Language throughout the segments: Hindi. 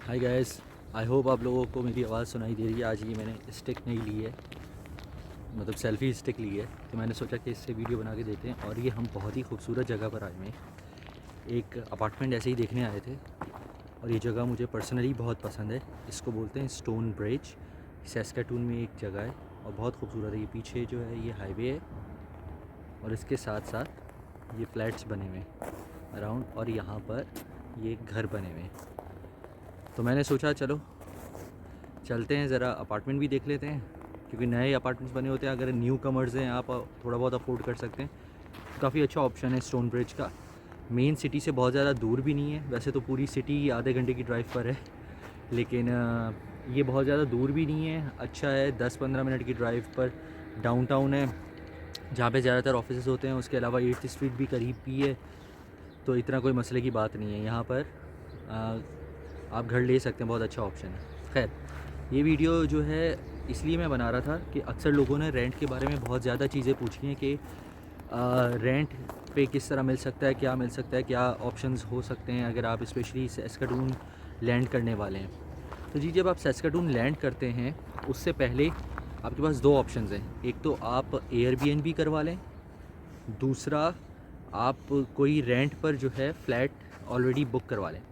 हाय गाइस, आई होप आप लोगों को मेरी आवाज़ सुनाई दे रही है। आज ये मैंने स्टिक नहीं ली है, मतलब सेल्फ़ी स्टिक ली है, तो मैंने सोचा कि इससे वीडियो बना के देते हैं। और ये हम बहुत ही खूबसूरत जगह पर आए हुए हैं। एक अपार्टमेंट ऐसे ही देखने आए थे और ये जगह मुझे पर्सनली बहुत पसंद है। इसको बोलते हैं स्टोन ब्रिज। सैस्काटून में एक जगह है और बहुत खूबसूरत है। ये पीछे जो है ये हाईवे है और इसके साथ साथ ये फ्लैट्स बने हुए हैं अराउंड, और यहाँ पर ये घर बने हुए हैं। तो मैंने सोचा चलो चलते हैं, ज़रा अपार्टमेंट भी देख लेते हैं, क्योंकि नए अपार्टमेंट्स बने होते हैं। अगर न्यू कमर्स हैं, आप थोड़ा बहुत अफोर्ड कर सकते हैं, तो काफ़ी अच्छा ऑप्शन है स्टोन ब्रिज का। मेन सिटी से बहुत ज़्यादा दूर भी नहीं है, वैसे तो पूरी सिटी आधे घंटे की ड्राइव पर है, लेकिन ये बहुत ज़्यादा दूर भी नहीं है। अच्छा है, 10-15 मिनट की ड्राइव पर डाउनटाउन है, जहाँ पे ज़्यादातर ऑफिसेस होते हैं। उसके अलावा 8th स्ट्रीट भी करीब भी है, तो इतना कोई मसले की बात नहीं है। यहाँ पर आप घर ले सकते हैं, बहुत अच्छा ऑप्शन है। खैर, ये वीडियो जो है इसलिए मैं बना रहा था कि अक्सर लोगों ने रेंट के बारे में बहुत ज़्यादा चीज़ें पूछी हैं कि रेंट पे किस तरह मिल सकता है, क्या मिल सकता है, क्या ऑप्शंस हो सकते हैं अगर आप स्पेशली सैस्काटून लैंड करने वाले हैं। तो जी, जब आप सैस्काटून लैंड करते हैं उससे पहले आपके पास दो ऑप्शंस हैं। एक तो आप एयरबीएनबी करवा लें, दूसरा आप कोई रेंट पर जो है फ़्लैट ऑलरेडी बुक करवा लें।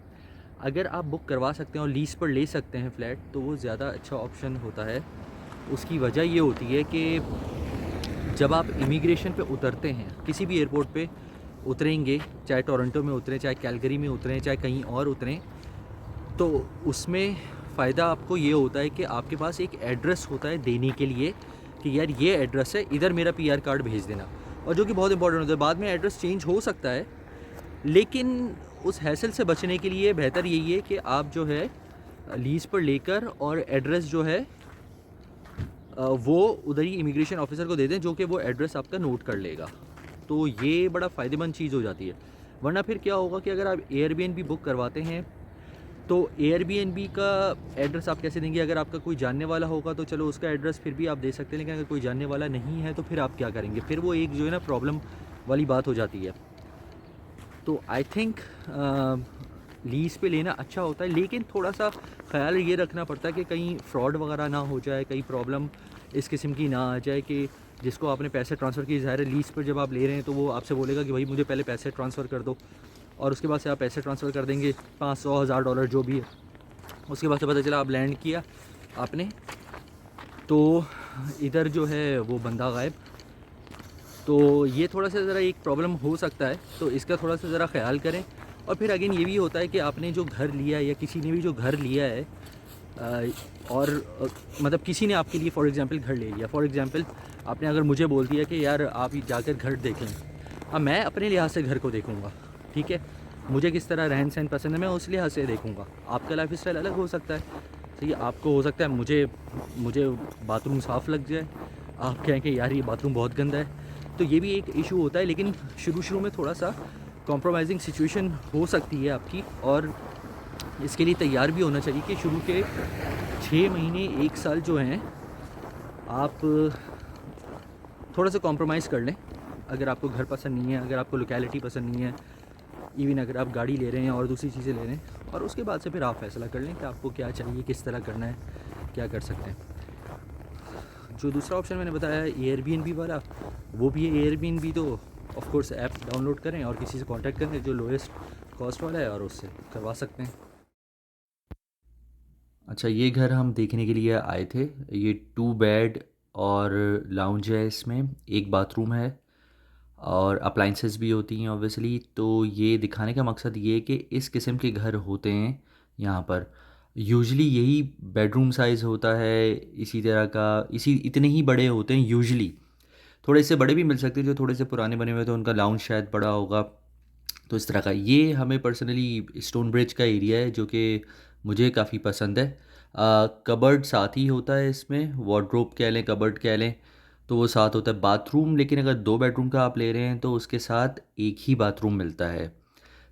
अगर आप बुक करवा सकते हैं और लीज़ पर ले सकते हैं फ़्लैट, तो वो ज़्यादा अच्छा ऑप्शन होता है। उसकी वजह ये होती है कि जब आप इमिग्रेशन पे उतरते हैं, किसी भी एयरपोर्ट पे उतरेंगे, चाहे टोरंटो में उतरें, चाहे कैलगरी में उतरें, चाहे कहीं और उतरें, तो उसमें फ़ायदा आपको ये होता है कि आपके पास एक एड्रेस होता है देने के लिए कि यार ये एड्रेस है, इधर मेरा पीआर कार्ड भेज देना। और जो कि बहुत इंपॉर्टेंट होता है। बाद में एड्रेस चेंज हो सकता है, लेकिन उस हैसल से बचने के लिए बेहतर यही है कि आप जो है लीज़ पर लेकर और एड्रेस जो है वो उधर ही इमिग्रेशन ऑफिसर को दे दें, जो कि वो एड्रेस आपका नोट कर लेगा। तो ये बड़ा फ़ायदेमंद चीज़ हो जाती है। वरना फिर क्या होगा कि अगर आप एयरबीएनबी बुक करवाते हैं, तो एयरबीएनबी का एड्रेस आप कैसे देंगे? अगर आपका कोई जानने वाला होगा तो चलो उसका एड्रेस फिर भी आप दे सकते हैं, लेकिन अगर कोई जानने वाला नहीं है तो फिर आप क्या करेंगे? फिर वो एक जो है ना प्रॉब्लम वाली बात हो जाती है। तो आई थिंक लीज़ पे लेना अच्छा होता है, लेकिन थोड़ा सा ख्याल ये रखना पड़ता है कि कहीं फ्रॉड वगैरह ना हो जाए, कहीं प्रॉब्लम इस किस्म की ना आ जाए कि जिसको आपने पैसे ट्रांसफ़र किए, ज़ाहिर है लीज़ पर जब आप ले रहे हैं तो वो आपसे बोलेगा कि भाई मुझे पहले पैसे ट्रांसफ़र कर दो, और उसके बाद से आप पैसे ट्रांसफ़र कर देंगे, 500 1000 डॉलर जो भी है। उसके बाद से पता चला आप लैंड किया आपने, तो इधर जो है वो बंदा गायब। तो ये थोड़ा सा ज़रा एक प्रॉब्लम हो सकता है, तो इसका थोड़ा सा ज़रा ख्याल करें। और फिर अगेन ये भी होता है कि आपने जो घर लिया है या किसी ने भी जो घर लिया है, और मतलब किसी ने आपके लिए फॉर एग्ज़ाम्पल घर ले लिया। फॉर एग्ज़ाम्पल आपने अगर मुझे बोल दिया कि यार आप ही जाकर घर देखें, अब मैं अपने लिहाज से घर को देखूँगा, ठीक है? मुझे किस तरह रहन सहन पसंद है, मैं उस लिहाज से देखूँगा। आपका लाइफ स्टाइल अलग हो सकता है, सही है? आपको हो सकता है मुझे मुझे बाथरूम साफ़ लग जाए, आप कहें कि यार ये बाथरूम बहुत गंदा है, तो ये भी एक इशू होता है। लेकिन शुरू-शुरू में थोड़ा-सा कॉम्प्रोमाइज़िंग सिचुएशन हो सकती है आपकी, और इसके लिए तैयार भी होना चाहिए कि शुरू के 6 महीने 1 साल जो हैं, आप थोड़ा सा कॉम्प्रोमाइज़ कर लें। अगर आपको घर पसंद नहीं है, अगर आपको लोकेलिटी पसंद नहीं है, इवन अगर आप गाड़ी ले रहे हैं और दूसरी चीज़ें ले रहे हैं, और उसके बाद से फिर आप फ़ैसला कर लें कि आपको क्या चाहिए, किस तरह करना है, क्या कर सकते हैं। जो दूसरा ऑप्शन मैंने बताया है एयरबीएनबी वाला, वो भी है। एयरबीएनबी तो ऑफ कोर्स ऐप डाउनलोड करें और किसी से कांटेक्ट करें जो लोएस्ट कॉस्ट वाला है, और उससे करवा सकते हैं। अच्छा, ये घर हम देखने के लिए आए थे। ये 2 बेड और लाउंज है, इसमें एक बाथरूम है और अप्लाइंसेस भी होती हैं ऑब्वियसली। तो ये दिखाने का मकसद ये है कि इस किस्म के घर होते हैं यहाँ पर। यूजुअली यही बेडरूम साइज़ होता है, इसी तरह का, इसी इतने ही बड़े होते हैं यूजुअली। थोड़े से बड़े भी मिल सकते हैं, जो थोड़े से पुराने बने हुए हैं तो उनका लाउंज शायद बड़ा होगा। तो इस तरह का ये हमें पर्सनली स्टोन ब्रिज का एरिया है जो कि मुझे काफ़ी पसंद है। कबर्ड साथ ही होता है इसमें, वार्डरोब कह लें, कबर्ड कह लें, तो वो साथ होता है। बाथरूम लेकिन अगर 2 बेडरूम का आप ले रहे हैं तो उसके साथ एक ही बाथरूम मिलता है,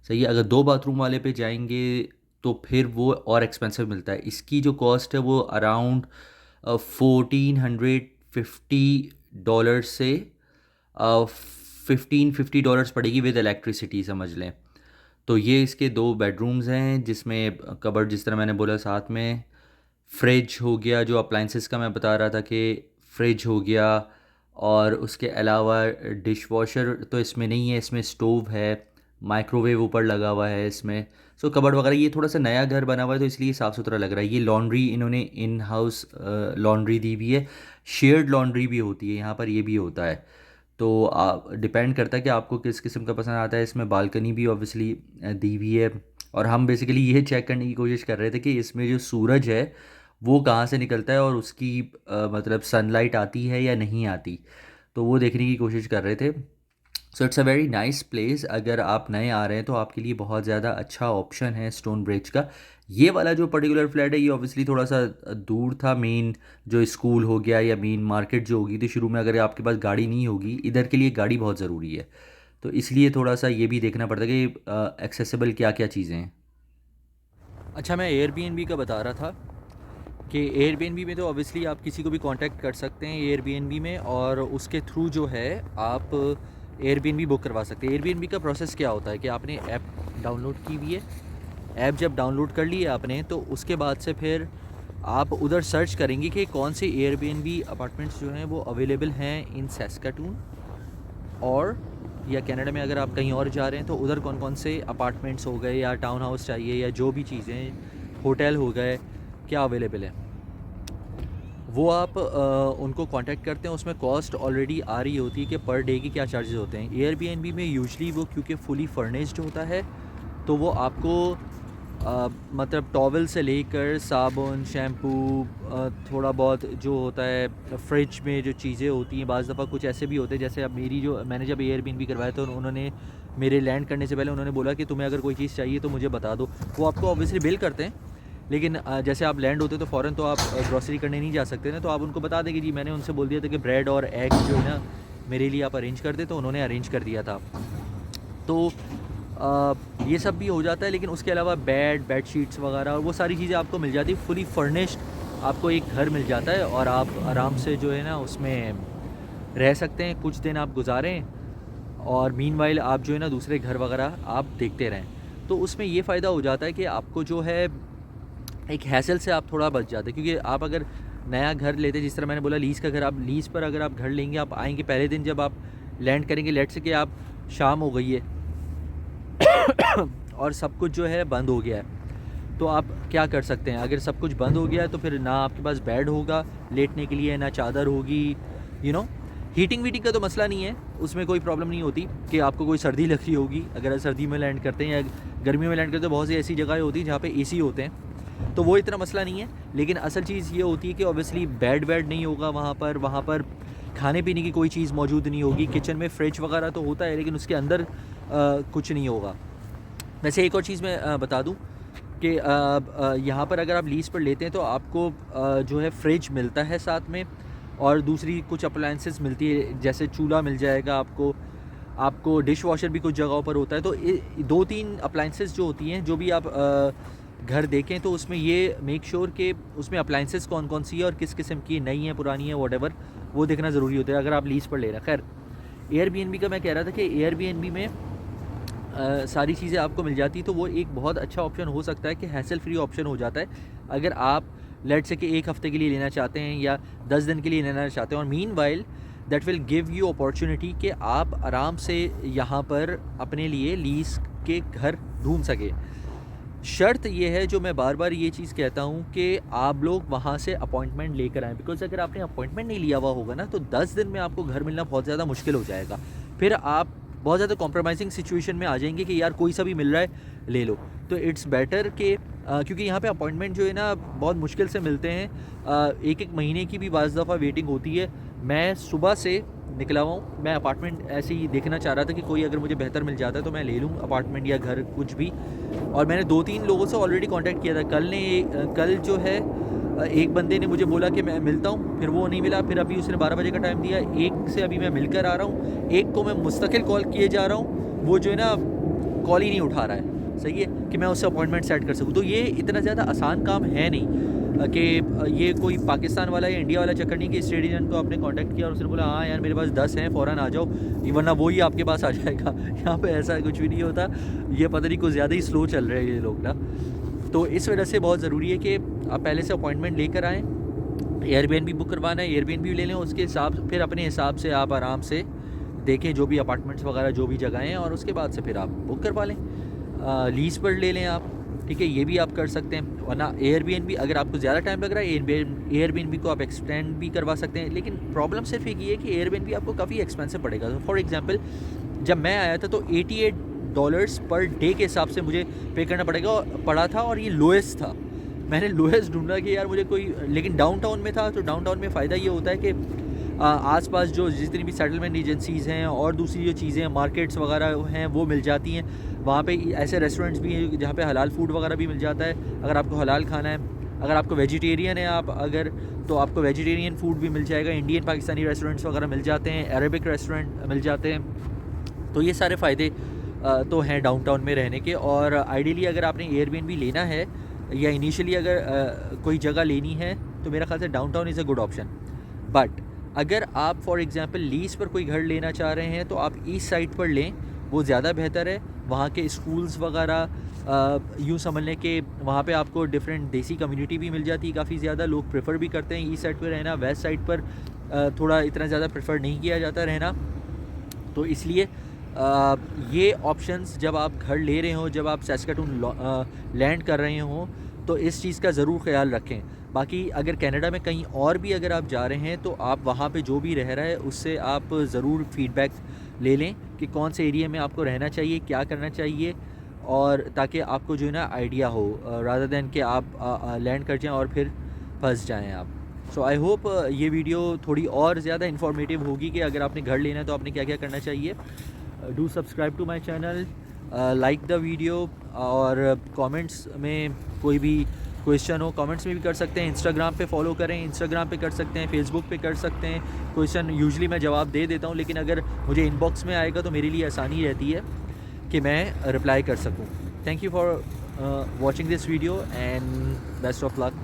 सही है? अगर 2 बाथरूम वाले पे जाएंगे तो फिर वो और एक्सपेंसिव मिलता है। इसकी जो कॉस्ट है वो अराउंड 1450 डॉलर से $1550 पड़ेगी विद इलेक्ट्रिसिटी, समझ लें। तो ये इसके 2 बेडरूम्स हैं, जिसमें कबर्ड जिस तरह मैंने बोला, साथ में फ्रिज हो गया, जो अप्लाइंसेस का मैं बता रहा था कि फ्रिज हो गया, और उसके अलावा डिश वॉशर तो इसमें नहीं है, इसमें स्टोव है, माइक्रोवेव ऊपर लगा हुआ है इसमें। सो कबर्ड वगैरह, ये थोड़ा सा नया घर बना हुआ है तो इसलिए साफ़ सुथरा लग रहा है। ये लॉन्ड्री इन्होंने इन हाउस लॉन्ड्री दी हुई है। शेयर्ड लॉन्ड्री भी होती है यहाँ पर, ये भी होता है। तो डिपेंड करता है कि आपको किस किस्म का पसंद आता है। इसमें बालकनी भी ऑब्वियसली दी हुई है। और हम बेसिकली ये चेक करने की कोशिश कर रहे थे कि इसमें जो सूरज है वो कहाँ से निकलता है और उसकी मतलब सनलाइट आती है या नहीं आती, तो वो देखने की कोशिश कर रहे थे। So it's a very nice place. अगर आप नए आ रहे हैं तो आपके लिए बहुत ज़्यादा अच्छा ऑप्शन है स्टोन ब्रिज का। ये वाला जो पर्टिकुलर फ्लैट है ये ऑब्वियसली थोड़ा सा दूर था मेन जो स्कूल हो गया या मेन मार्केट जो होगी, तो शुरू में अगर आपके पास गाड़ी नहीं होगी, इधर के लिए गाड़ी बहुत ज़रूरी है, तो इसलिए थोड़ा सा ये भी देखना पड़ता है कि एक्सेसिबल क्या क्या चीज़ें हैं। अच्छा, मैं एयरबीएनबी का बता रहा था कि एयरबीएनबी में तो ऑब्वियसली आप किसी को भी कांटेक्ट कर सकते हैं एयरबीएनबी में, और उसके थ्रू जो है आप एयरबीएनबी बुक करवा सकते हैं। एयरबीएनबी का प्रोसेस क्या होता है कि आपने ऐप डाउनलोड की हुई है। ऐप जब डाउनलोड कर ली है आपने, तो उसके बाद से फिर आप उधर सर्च करेंगे कि कौन से एयरबीएनबी अपार्टमेंट्स जो हैं वो अवेलेबल हैं इन सैस्काटून, और या कनाडा में अगर आप कहीं और जा रहे हैं तो उधर कौन कौन से अपार्टमेंट्स हो गए, या टाउन हाउस चाहिए, या जो भी चीज़ें, होटल हो गए, क्या अवेलेबल है, वो आप उनको कांटेक्ट करते हैं। उसमें कॉस्ट ऑलरेडी आ रही होती है कि पर डे की क्या चार्जेस होते हैं। एयरबीएनबी में यूजली वो क्योंकि फुली फर्निश्ड होता है, तो वो आपको मतलब टॉवल से लेकर साबुन, शैम्पू, थोड़ा बहुत जो होता है फ्रिज में जो चीज़ें होती हैं, बाज़ दफ़ा कुछ ऐसे भी होते हैं, जैसे अब मैंने जब एयरबीएनबी करवाया तो उन्होंने मेरे लैंड करने से पहले उन्होंने बोला कि तुम्हें अगर कोई चीज़ चाहिए तो मुझे बता दो। वो आपको ऑब्वियसली बिल करते हैं, लेकिन जैसे आप लैंड होते तो फ़ौरन तो आप ग्रॉसरी करने नहीं जा सकते ना, तो आप उनको बता दें कि जी मैंने उनसे बोल दिया था कि ब्रेड और एग जो है ना मेरे लिए आप अरेंज कर दे, तो उन्होंने अरेंज कर दिया था। तो ये सब भी हो जाता है, लेकिन उसके अलावा बेड शीट्स वगैरह और वो सारी चीज़ें आपको मिल जाती है। फुली फर्निश्ड आपको एक घर मिल जाता है, और आप आराम से जो है ना उसमें रह सकते हैं, कुछ दिन आप गुजारें, और मीनवाइल आप जो है ना दूसरे घर वगैरह आप देखते रहें। तो उसमें ये फ़ायदा हो जाता है कि आपको जो है एक हैसल से आप थोड़ा बच जाते हैं, क्योंकि आप अगर नया घर लेते, जिस तरह मैंने बोला लीज़ का घर, आप लीज़ पर अगर आप घर लेंगे, आप आएंगे पहले दिन जब आप लैंड करेंगे, लेट से कि आप शाम हो गई है और सब कुछ जो है बंद हो गया है, तो आप क्या कर सकते हैं? अगर सब कुछ बंद हो गया है तो फिर ना आपके पास बेड होगा लेटने के लिए, ना चादर होगी, हीटिंग वीटिंग का तो मसला नहीं है, उसमें कोई प्रॉब्लम नहीं होती कि आपको कोई सर्दी लग रही होगी अगर सर्दी में लैंड करते हैं, या गर्मी में लैंड करते हैं। तो बहुत सी ऐसी जगहें होती हैं जहाँ पे एसी होते हैं, तो वो इतना मसला नहीं है। लेकिन असल चीज़ ये होती है कि ऑब्वियसली बेड नहीं होगा वहाँ पर खाने पीने की कोई चीज़ मौजूद नहीं होगी। किचन में फ्रिज वगैरह तो होता है, लेकिन उसके अंदर कुछ नहीं होगा। वैसे एक और चीज़ मैं बता दूं कि यहाँ पर अगर आप लीज़ पर लेते हैं तो आपको जो है फ्रिज मिलता है साथ में, और दूसरी कुछ अप्लाइंसेस मिलती है, जैसे चूल्हा मिल जाएगा आपको डिश वॉशर भी कुछ जगहों पर होता है। तो 2-3 अप्लाइंसेस जो होती हैं, जो भी आप घर देखें तो उसमें ये मेक श्योर कि उसमें अप्लाइंसेस कौन कौन सी है और किस किस्म की, नई है पुरानी है, वॉटेवर, वो देखना ज़रूरी होता है अगर आप लीज़ पर ले रहे हैं। खैर, एयरबीएनबी का मैं कह रहा था कि एयरबीएनबी में सारी चीज़ें आपको मिल जाती, तो वो एक बहुत अच्छा ऑप्शन हो सकता है कि हैसल फ्री ऑप्शन हो जाता है अगर आप लेट से कि 1 हफ़्ते के लिए लेना चाहते हैं या 10 दिन के लिए लेना चाहते हैं। और meanwhile that will give you opportunity कि आप आराम से यहाँ पर अपने लिए लीज़ के घर ढूंढ सके। शर्त ये है, जो मैं बार बार ये चीज़ कहता हूँ, कि आप लोग वहाँ से अपॉइंटमेंट लेकर आएँ, बिकॉज़ अगर आपने अपॉइंटमेंट नहीं लिया हुआ होगा ना, तो 10 दिन में आपको घर मिलना बहुत ज़्यादा मुश्किल हो जाएगा। फिर आप बहुत ज़्यादा कॉम्प्रोमाइजिंग सिचुएशन में आ जाएंगे कि यार कोई सा भी मिल रहा है ले लो। तो इट्स बेटर कि क्योंकि यहाँ पे अपॉइंटमेंट जो है ना बहुत मुश्किल से मिलते हैं, 1-1 महीने की भी बाज़ दफ़ा वेटिंग होती है। मैं सुबह से निकला हुआ हूँ, मैं अपार्टमेंट ऐसे ही देखना चाह रहा था कि कोई अगर मुझे बेहतर मिल जाता है तो मैं ले लूँ अपार्टमेंट या घर कुछ भी। और मैंने 2-3 लोगों से ऑलरेडी कांटेक्ट किया था। कल जो है एक बंदे ने मुझे बोला कि मैं मिलता हूँ, फिर वो नहीं मिला, फिर अभी उसने 12 बजे का टाइम दिया, एक से अभी मैं मिलकर आ रहा हूँ, एक को मैं मुस्तकिल कॉल किए जा रहा हूँ, वो जो है ना कॉल ही नहीं उठा रहा है। सही है, कि मैं उससे अपॉइंटमेंट सेट कर सकूँ। तो ये इतना ज़्यादा आसान काम है नहीं कि ये कोई पाकिस्तान वाला या इंडिया वाला चक्कर नहीं कि स्टेट एजेंट को आपने कांटेक्ट किया और उसने बोला हाँ यार मेरे पास 10 हैं फ़ौरन आ जाओ, वरना वो ही आपके पास आ जाएगा। यहाँ पे ऐसा कुछ भी नहीं होता, ये पता नहीं कुछ ज़्यादा ही स्लो चल रहे हैं ये लोग ना। तो इस वजह से बहुत ज़रूरी है कि आप पहले से अपॉइंटमेंट लेकर आएँ। एयरबीएनबी बुक करवाना है, एयरबीएनबी ले लें, उसके हिसाब फिर अपने हिसाब से आप आराम से देखें जो भी अपार्टमेंट्स वगैरह जो भी जगहें हैं, और उसके बाद से फिर आप बुक करवा लें। लीज़ पर ले लें आप, ठीक है, ये भी आप कर सकते हैं। वरना एयरबीएनबी अगर आपको ज़्यादा टाइम लग रहा है, एयरबीएनबी को आप एक्सटेंड भी करवा सकते हैं। लेकिन प्रॉब्लम सिर्फ एक ये है कि एयरबीएनबी आपको काफ़ी एक्सपेंसिव पड़ेगा। तो फॉर एग्जांपल जब मैं आया था तो $88 पर डे के हिसाब से मुझे पे करना पड़ा था, और ये लोएस्ट था। मैंने लोएस्ट ढूंढा कि यार मुझे कोई, लेकिन डाउनटाउन में था। तो डाउनटाउन में फ़ायदा ये होता है कि आसपास जो जितनी भी सेटलमेंट एजेंसीज़ हैं और दूसरी जो चीज़ें मार्केट्स वगैरह हैं वो मिल जाती हैं। वहाँ पे ऐसे रेस्टोरेंट्स भी हैं जहाँ पे हलाल फूड वगैरह भी मिल जाता है, अगर आपको हलाल खाना है। अगर आपको वेजिटेरियन है आप अगर, तो आपको वेजिटेरियन फूड भी मिल जाएगा। इंडियन पाकिस्तानी रेस्टोरेंट्स वगैरह मिल जाते हैं, अरेबिक रेस्टोरेंट मिल जाते हैं। तो ये सारे फ़ायदे तो हैं डाउनटाउन में रहने के। और आइडियली अगर आपने एयरबीएनबी लेना है या इनिशियली अगर कोई जगह लेनी है तो मेरा ख़्याल से downtown is a good option. But अगर आप फॉर एग्जांपल लीज़ पर कोई घर लेना चाह रहे हैं तो आप ईस्ट साइड पर लें, वो ज़्यादा बेहतर है। वहाँ के स्कूल्स वगैरह यूँ समझ लें कि वहाँ पे आपको डिफरेंट देसी कम्युनिटी भी मिल जाती है, काफ़ी ज़्यादा लोग प्रेफर भी करते हैं ईस्ट साइड पर रहना। वेस्ट साइड पर थोड़ा इतना ज़्यादा प्रेफर नहीं किया जाता रहना। तो इसलिए ये ऑप्शंस जब आप घर ले रहे हो, जब आप सैस्केटून लैंड कर रहे हो, तो इस चीज़ का ज़रूर ख्याल रखें। बाकी अगर कनाडा में कहीं और भी अगर आप जा रहे हैं तो आप वहाँ पे जो भी रह रहा है उससे आप ज़रूर फीडबैक ले लें कि कौन से एरिया में आपको रहना चाहिए, क्या करना चाहिए, और ताकि आपको जो है ना आइडिया हो, रादर दैन कि आप लैंड कर जाएं और फिर फंस जाएं आप। सो आई होप ये वीडियो थोड़ी और ज़्यादा इन्फॉर्मेटिव होगी कि अगर आपने घर लेना है तो आपने क्या क्या करना चाहिए। Do subscribe to my channel, like the video, और कमेंट्स में कोई भी क्वेश्चन हो कमेंट्स में भी कर सकते हैं। इंस्टाग्राम पे फॉलो करें, इंस्टाग्राम पे कर सकते हैं, फेसबुक पे कर सकते हैं। क्वेश्चन यूजुअली मैं जवाब दे देता हूँ, लेकिन अगर मुझे इनबॉक्स में आएगा तो मेरे लिए आसानी रहती है कि मैं रिप्लाई कर सकूँ। Thank you for watching this video and best of luck.